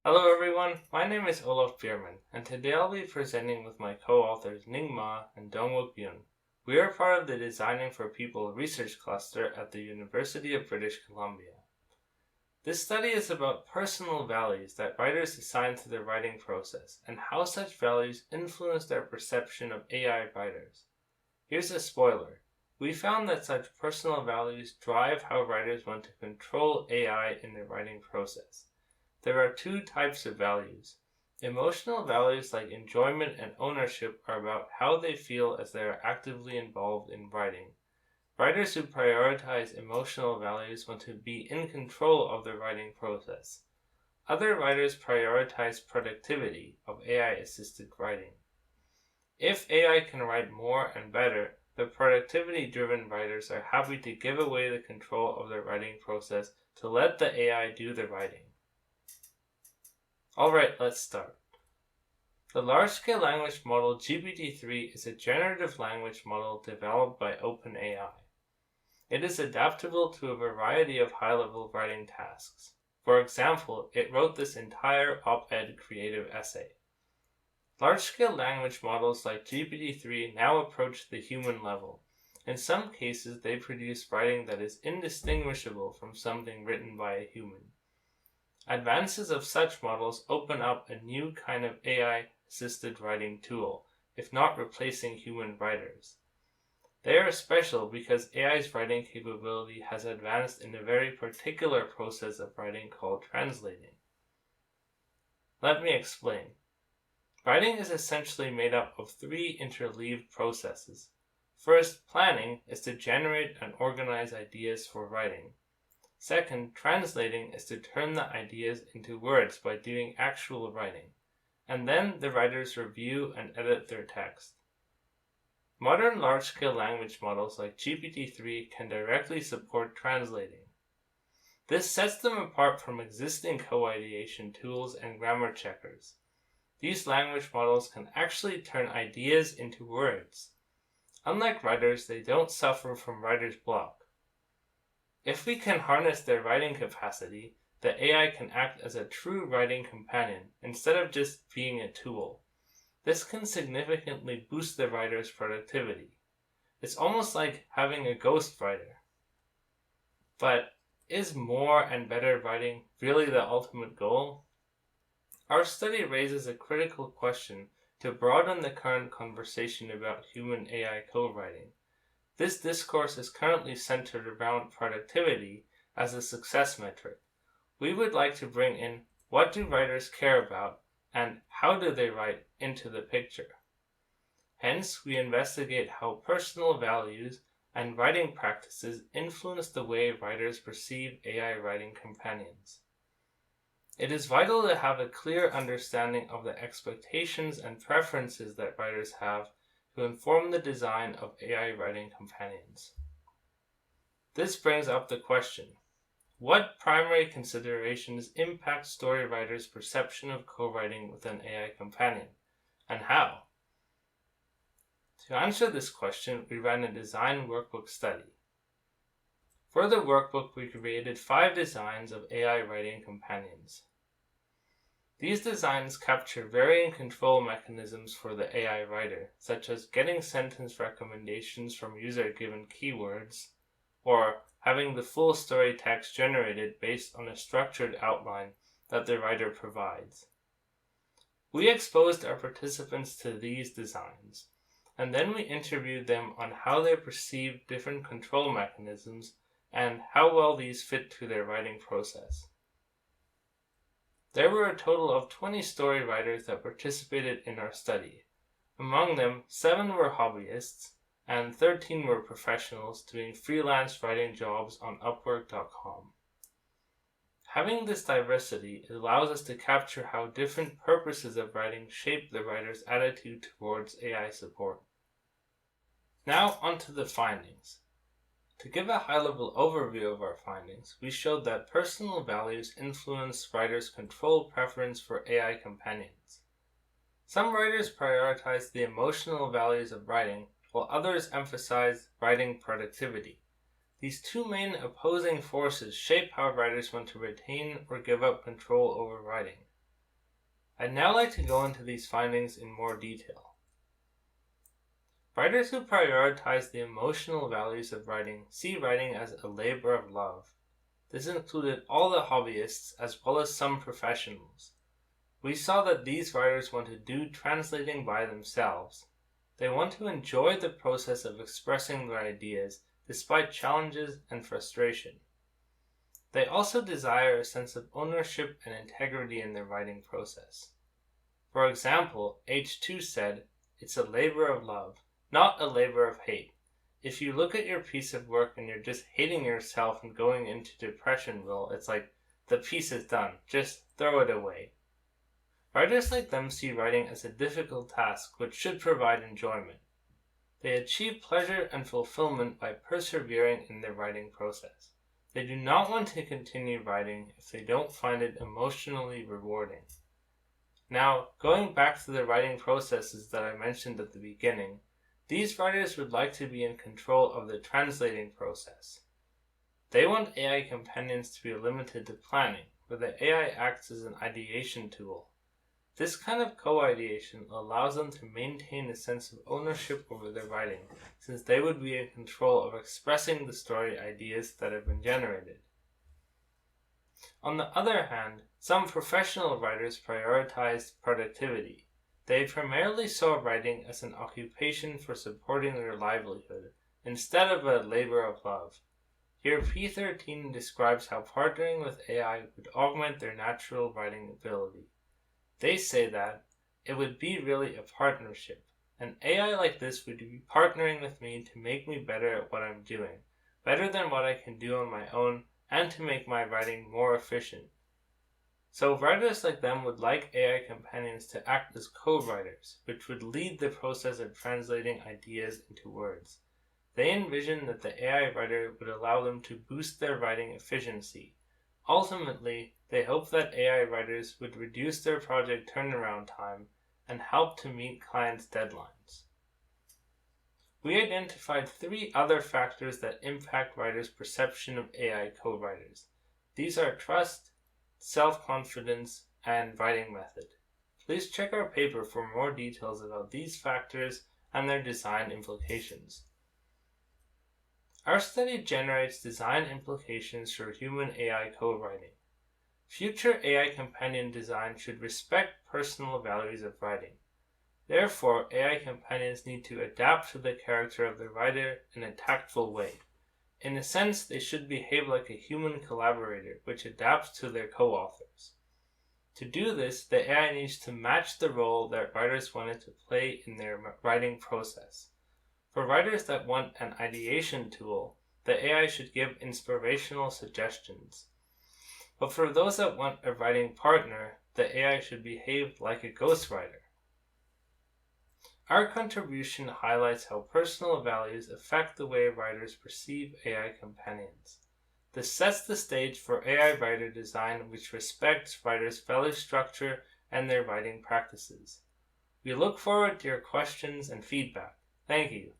Hello everyone, my name is Olaf Bierman, and today I'll be presenting with my co-authors Ning Ma and Dongwook Yoon. We are part of the Designing for People research cluster at the University of British Columbia. This study is about personal values that writers assign to their writing process and how such values influence their perception of AI writers. Here's a spoiler. We found that such personal values drive how writers want to control AI in their writing process. There are two types of values. Emotional values like enjoyment and ownership are about how they feel as they are actively involved in writing. Writers who prioritize emotional values want to be in control of the writing process. Other writers prioritize productivity of AI-assisted writing. If AI can write more and better, the productivity-driven writers are happy to give away the control of their writing process to let the AI do the writing. Alright, let's start. The large-scale language model GPT-3 is a generative language model developed by OpenAI. It is adaptable to a variety of high-level writing tasks. For example, it wrote this entire op-ed creative essay. Large-scale language models like GPT-3 now approach the human level. In some cases, they produce writing that is indistinguishable from something written by a human. Advances of such models open up a new kind of AI-assisted writing tool, if not replacing human writers. They are special because AI's writing capability has advanced in a very particular process of writing called translating. Let me explain. Writing is essentially made up of three interleaved processes. First, planning is to generate and organize ideas for writing. Second, translating is to turn the ideas into words by doing actual writing, and then the writers review and edit their text. Modern large-scale language models like GPT-3 can directly support translating. This sets them apart from existing co-ideation tools and grammar checkers. These language models can actually turn ideas into words. Unlike writers, they don't suffer from writer's block. If we can harness their writing capacity, the AI can act as a true writing companion instead of just being a tool. This can significantly boost the writer's productivity. It's almost like having a ghost writer. But is more and better writing really the ultimate goal? Our study raises a critical question to broaden the current conversation about human-AI co-writing. This discourse is currently centered around productivity as a success metric. We would like to bring in what do writers care about and how do they write into the picture. Hence, we investigate how personal values and writing practices influence the way writers perceive AI writing companions. It is vital to have a clear understanding of the expectations and preferences that writers have to inform the design of AI writing companions. This brings up the question, what primary considerations impact story writers' perception of co-writing with an AI companion, and how? To answer this question, we ran a design workbook study. For the workbook, we created 5 designs of AI writing companions. These designs capture varying control mechanisms for the AI writer, such as getting sentence recommendations from user-given keywords, or having the full story text generated based on a structured outline that the writer provides. We exposed our participants to these designs, and then we interviewed them on how they perceive different control mechanisms and how well these fit to their writing process. There were a total of 20 story writers that participated in our study. Among them, 7 were hobbyists, and 13 were professionals doing freelance writing jobs on Upwork.com. Having this diversity allows us to capture how different purposes of writing shape the writer's attitude towards AI support. Now onto the findings. To give a high-level overview of our findings, we showed that personal values influence writers' control preference for AI companions. Some writers prioritize the emotional values of writing, while others emphasize writing productivity. These two main opposing forces shape how writers want to retain or give up control over writing. I'd now like to go into these findings in more detail. Writers who prioritize the emotional values of writing see writing as a labor of love. This included all the hobbyists as well as some professionals. We saw that these writers want to do translating by themselves. They want to enjoy the process of expressing their ideas despite challenges and frustration. They also desire a sense of ownership and integrity in their writing process. For example, H2 said, "It's a labor of love, not a labor of hate. If you look at your piece of work and you're just hating yourself and going into depression, well, it's like, the piece is done, just throw it away." Writers like them see writing as a difficult task which should provide enjoyment. They achieve pleasure and fulfillment by persevering in their writing process. They do not want to continue writing if they don't find it emotionally rewarding. Now, going back to the writing processes that I mentioned at the beginning, these writers would like to be in control of the translating process. They want AI companions to be limited to planning, where the AI acts as an ideation tool. This kind of co-ideation allows them to maintain a sense of ownership over their writing, since they would be in control of expressing the story ideas that have been generated. On the other hand, some professional writers prioritized productivity. They primarily saw writing as an occupation for supporting their livelihood, instead of a labor of love. Here P13 describes how partnering with AI would augment their natural writing ability. They say that it would be really a partnership. An AI like this would be partnering with me to make me better at what I'm doing, better than what I can do on my own, and to make my writing more efficient. So writers like them would like AI companions to act as co-writers, which would lead the process of translating ideas into words. They envision that the AI writer would allow them to boost their writing efficiency. Ultimately, they hope that AI writers would reduce their project turnaround time and help to meet clients' deadlines. We identified 3 other factors that impact writers' perception of AI co-writers. These are trust, self-confidence, and writing method. Please check our paper for more details about these factors and their design implications. Our study generates design implications for human-AI co-writing. Future AI companion design should respect personal values of writing. Therefore, AI companions need to adapt to the character of the writer in a tactful way. In a sense, they should behave like a human collaborator, which adapts to their co-authors. To do this, the AI needs to match the role that writers want it to play in their writing process. For writers that want an ideation tool, the AI should give inspirational suggestions. But for those that want a writing partner, the AI should behave like a ghostwriter. Our contribution highlights how personal values affect the way writers perceive AI companions. This sets the stage for AI writer design which respects writers' value structure and their writing practices. We look forward to your questions and feedback. Thank you.